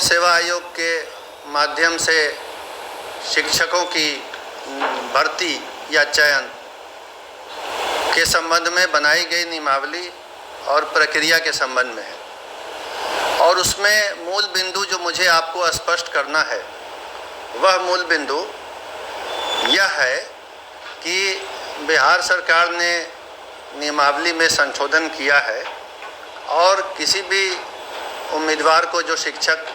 सेवा आयोग के माध्यम से शिक्षकों की भर्ती या चयन के संबंध में बनाई गई नियमावली और प्रक्रिया के संबंध में है। और उसमें मूल बिंदु जो मुझे आपको स्पष्ट करना है वह मूल बिंदु यह है कि बिहार सरकार ने नियमावली में संशोधन किया है और किसी भी उम्मीदवार को जो शिक्षक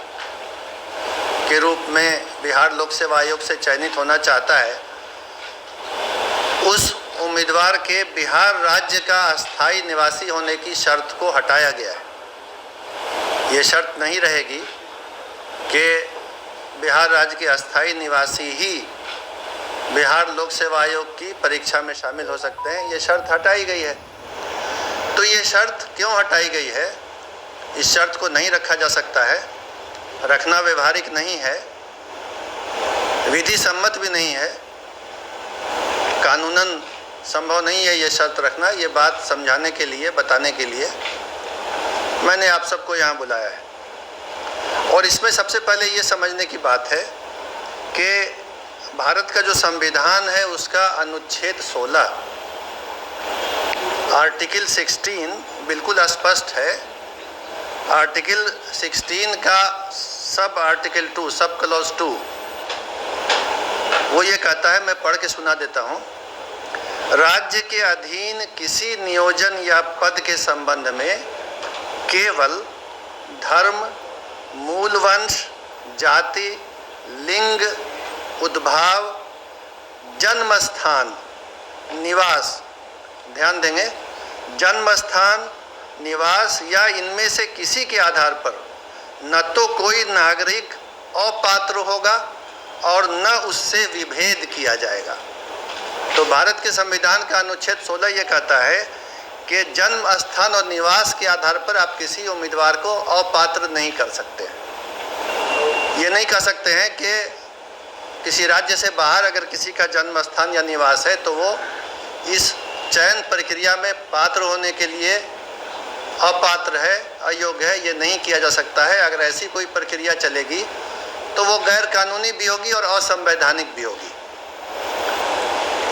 के रूप में बिहार लोक सेवा आयोग से चयनित होना चाहता है, उस उम्मीदवार के बिहार राज्य का अस्थायी निवासी होने की शर्त को हटाया गया है। ये शर्त नहीं रहेगी कि बिहार राज्य के अस्थायी निवासी ही बिहार लोक सेवा आयोग की परीक्षा में शामिल हो सकते हैं। ये शर्त हटाई गई है। तो ये शर्त क्यों हटाई गई है? इस शर्त को नहीं रखा जा सकता है, रखना व्यवहारिक नहीं है, विधि सम्मत भी नहीं है, कानूनन संभव नहीं है ये शर्त रखना। ये बात समझाने के लिए, बताने के लिए मैंने आप सबको यहाँ बुलाया है। और इसमें सबसे पहले ये समझने की बात है कि भारत का जो संविधान है उसका अनुच्छेद 16 आर्टिकल 16 बिल्कुल स्पष्ट है। आर्टिकल 16 का सब आर्टिकल 2 सब क्लॉज 2 वो ये कहता है, मैं पढ़ के सुना देता हूँ। राज्य के अधीन किसी नियोजन या पद के संबंध में केवल धर्म, मूल वंश, जाति, लिंग, उद्भाव, जन्म स्थान, निवास, ध्यान देंगे, जन्म स्थान, निवास या इनमें से किसी के आधार पर न तो कोई नागरिक अपात्र होगा और न उससे विभेद किया जाएगा। तो भारत के संविधान का अनुच्छेद 16 ये कहता है कि जन्म स्थान और निवास के आधार पर आप किसी उम्मीदवार को अपात्र नहीं कर सकते। ये नहीं कह सकते हैं कि किसी राज्य से बाहर अगर किसी का जन्म स्थान या निवास है तो वो इस चयन प्रक्रिया में पात्र होने के लिए अपात्र है, अयोग्य है। ये नहीं किया जा सकता है। अगर ऐसी कोई प्रक्रिया चलेगी तो वो गैर कानूनी भी होगी और असंवैधानिक भी होगी।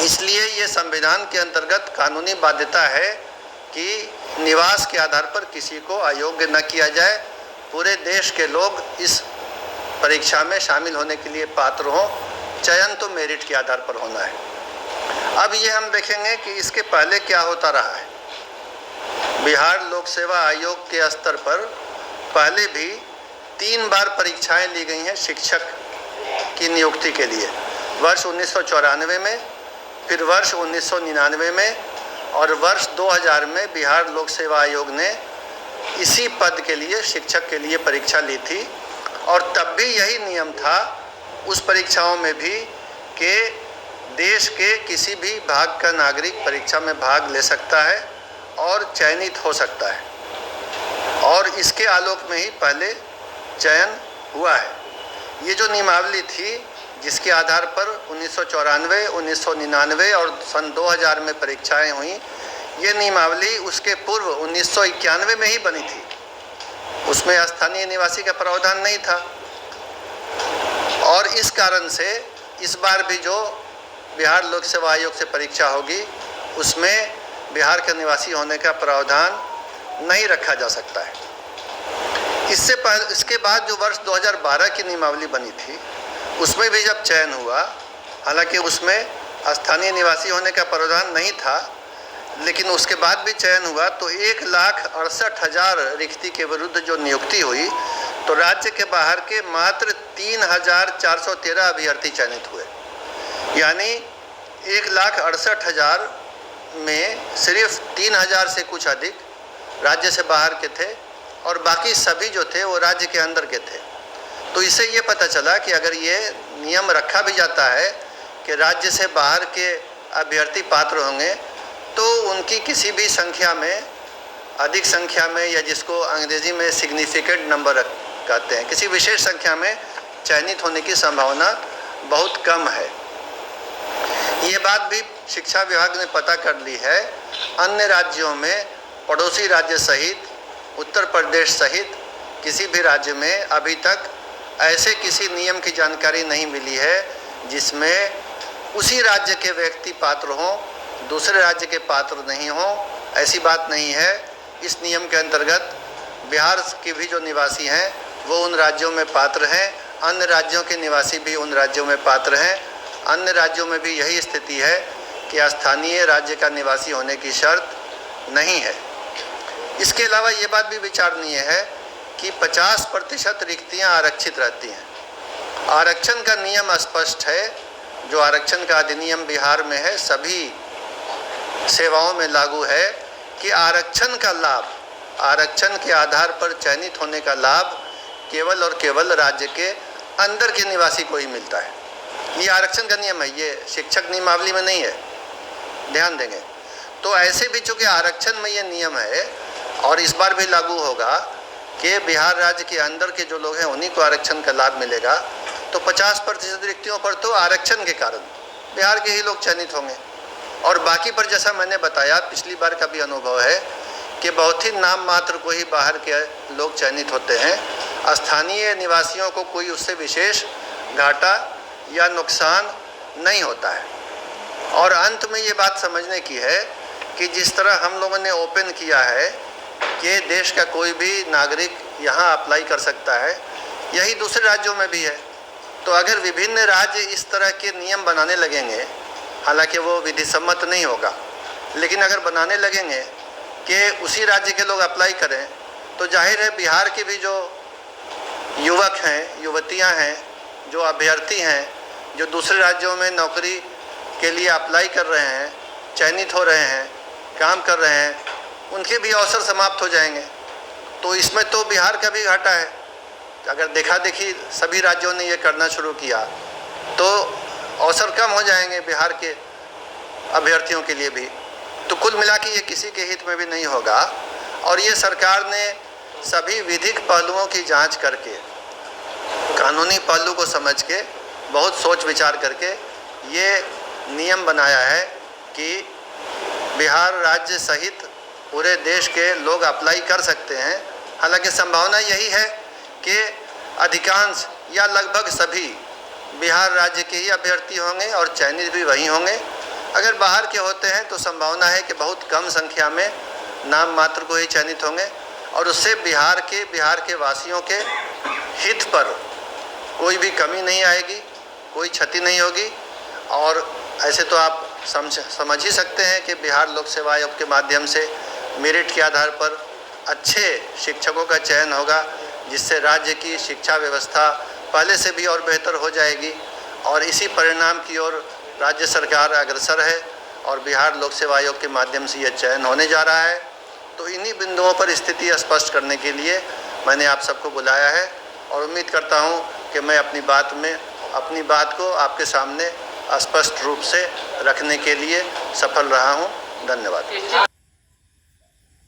इसलिए ये संविधान के अंतर्गत कानूनी बाध्यता है कि निवास के आधार पर किसी को अयोग्य न किया जाए। पूरे देश के लोग इस परीक्षा में शामिल होने के लिए पात्र हों। चयन तो मेरिट के आधार पर होना है। अब ये हम देखेंगे कि इसके पहले क्या होता रहा है। बिहार लोक सेवा आयोग के स्तर पर पहले भी 3 बार परीक्षाएं ली गई हैं शिक्षक की नियुक्ति के लिए। वर्ष 1994 में, फिर वर्ष 1999 में और वर्ष 2000 में बिहार लोक सेवा आयोग ने इसी पद के लिए, शिक्षक के लिए परीक्षा ली थी। और तब भी यही नियम था उस परीक्षाओं में भी कि देश के किसी भी भाग का नागरिक परीक्षा में भाग ले सकता है और चयनित हो सकता है। और इसके आलोक में ही पहले चयन हुआ है। ये जो नियमावली थी जिसके आधार पर 1994, 1999 और सन 2000 में परीक्षाएं हुई, ये नियमावली उसके पूर्व 1991 में ही बनी थी। उसमें स्थानीय निवासी का प्रावधान नहीं था। और इस कारण से इस बार भी जो बिहार लोक सेवा आयोग से परीक्षा होगी उसमें बिहार के निवासी होने का प्रावधान नहीं रखा जा सकता है। इसके बाद जो वर्ष 2012 की नियमावली बनी थी उसमें भी जब चयन हुआ, हालांकि उसमें स्थानीय निवासी होने का प्रावधान नहीं था, लेकिन उसके बाद भी चयन हुआ तो 1,68,000 रिक्ति के विरुद्ध जो नियुक्ति हुई तो राज्य के बाहर के मात्र 3,413 अभ्यर्थी चयनित हुए। यानी 1,68,000 में सिर्फ 3,000 से कुछ अधिक राज्य से बाहर के थे और बाकी सभी जो थे वो राज्य के अंदर के थे। तो इससे ये पता चला कि अगर ये नियम रखा भी जाता है कि राज्य से बाहर के अभ्यर्थी पात्र होंगे तो उनकी किसी भी संख्या में, अधिक संख्या में, या जिसको अंग्रेजी में सिग्निफिकेंट नंबर कहते हैं, किसी विशेष संख्या में चयनित होने की संभावना बहुत कम है। ये बात भी शिक्षा विभाग ने पता कर ली है। अन्य राज्यों में, पड़ोसी राज्य सहित, उत्तर प्रदेश सहित किसी भी राज्य में अभी तक ऐसे किसी नियम की जानकारी नहीं मिली है जिसमें उसी राज्य के व्यक्ति पात्र हों, दूसरे राज्य के पात्र नहीं हों। ऐसी बात नहीं है। इस नियम के अंतर्गत बिहार के भी जो निवासी हैं वो उन राज्यों में पात्र हैं, अन्य राज्यों के निवासी भी उन राज्यों में पात्र हैं। अन्य राज्यों में भी यही स्थिति है कि स्थानीय राज्य का निवासी होने की शर्त नहीं है। इसके अलावा ये बात भी विचारणीय है कि 50% रिक्तियाँ आरक्षित रहती हैं। आरक्षण का नियम स्पष्ट है, जो आरक्षण का अधिनियम बिहार में है, सभी सेवाओं में लागू है कि आरक्षण का लाभ, आरक्षण के आधार पर चयनित होने का लाभ केवल और केवल राज्य के अंदर के निवासी को ही मिलता है। ये आरक्षण का नियम है, ये शिक्षक नियमावली में नहीं है, ध्यान देंगे। तो ऐसे भी चूँकि आरक्षण में ये नियम है और इस बार भी लागू होगा कि बिहार राज्य के अंदर के जो लोग हैं उन्हीं को आरक्षण का लाभ मिलेगा, तो 50% रिक्तियों पर तो आरक्षण के कारण बिहार के ही लोग चयनित होंगे। और बाकी पर जैसा मैंने बताया, पिछली बार का भी अनुभव है कि बहुत ही नाम मात्र को ही बाहर के लोग चयनित होते हैं। स्थानीय निवासियों को कोई उससे विशेष घाटा या नुकसान नहीं होता है। और अंत में ये बात समझने की है कि जिस तरह हम लोगों ने ओपन किया है कि देश का कोई भी नागरिक यहाँ अप्लाई कर सकता है, यही दूसरे राज्यों में भी है। तो अगर विभिन्न राज्य इस तरह के नियम बनाने लगेंगे, हालांकि वो विधि सम्मत नहीं होगा, लेकिन अगर बनाने लगेंगे कि उसी राज्य के लोग अप्लाई करें, तो जाहिर है बिहार के भी जो युवक हैं, युवतियां हैं, जो अभ्यर्थी हैं, जो दूसरे राज्यों में नौकरी के लिए अप्लाई कर रहे हैं, चयनित हो रहे हैं, काम कर रहे हैं, उनके भी अवसर समाप्त हो जाएंगे। तो इसमें तो बिहार का भी घाटा है। अगर देखा देखी सभी राज्यों ने ये करना शुरू किया तो अवसर कम हो जाएंगे बिहार के अभ्यर्थियों के लिए भी। तो कुल मिला के ये किसी के हित में भी नहीं होगा। और ये सरकार ने सभी विधिक पहलुओं की जांच करके, कानूनी पहलू को समझ के, बहुत सोच विचार करके ये नियम बनाया है कि बिहार राज्य सहित पूरे देश के लोग अप्लाई कर सकते हैं। हालांकि संभावना यही है कि अधिकांश या लगभग सभी बिहार राज्य के ही अभ्यर्थी होंगे और चयनित भी वही होंगे। अगर बाहर के होते हैं तो संभावना है कि बहुत कम संख्या में नाम मात्र को ही चयनित होंगे, और उससे बिहार के वासियों के हित पर कोई भी कमी नहीं आएगी, कोई क्षति नहीं होगी। और ऐसे तो आप समझ ही सकते हैं कि बिहार लोक सेवा आयोग के माध्यम से मेरिट के आधार पर अच्छे शिक्षकों का चयन होगा, जिससे राज्य की शिक्षा व्यवस्था पहले से भी और बेहतर हो जाएगी। और इसी परिणाम की ओर राज्य सरकार अग्रसर है और बिहार लोक सेवा आयोग के माध्यम से यह चयन होने जा रहा है। तो इन्हीं बिंदुओं पर स्थिति स्पष्ट करने के लिए मैंने आप सबको बुलाया है, और उम्मीद करता हूं कि मैं अपनी बात को आपके सामने स्पष्ट रूप से रखने के लिए सफल रहा हूं। धन्यवाद।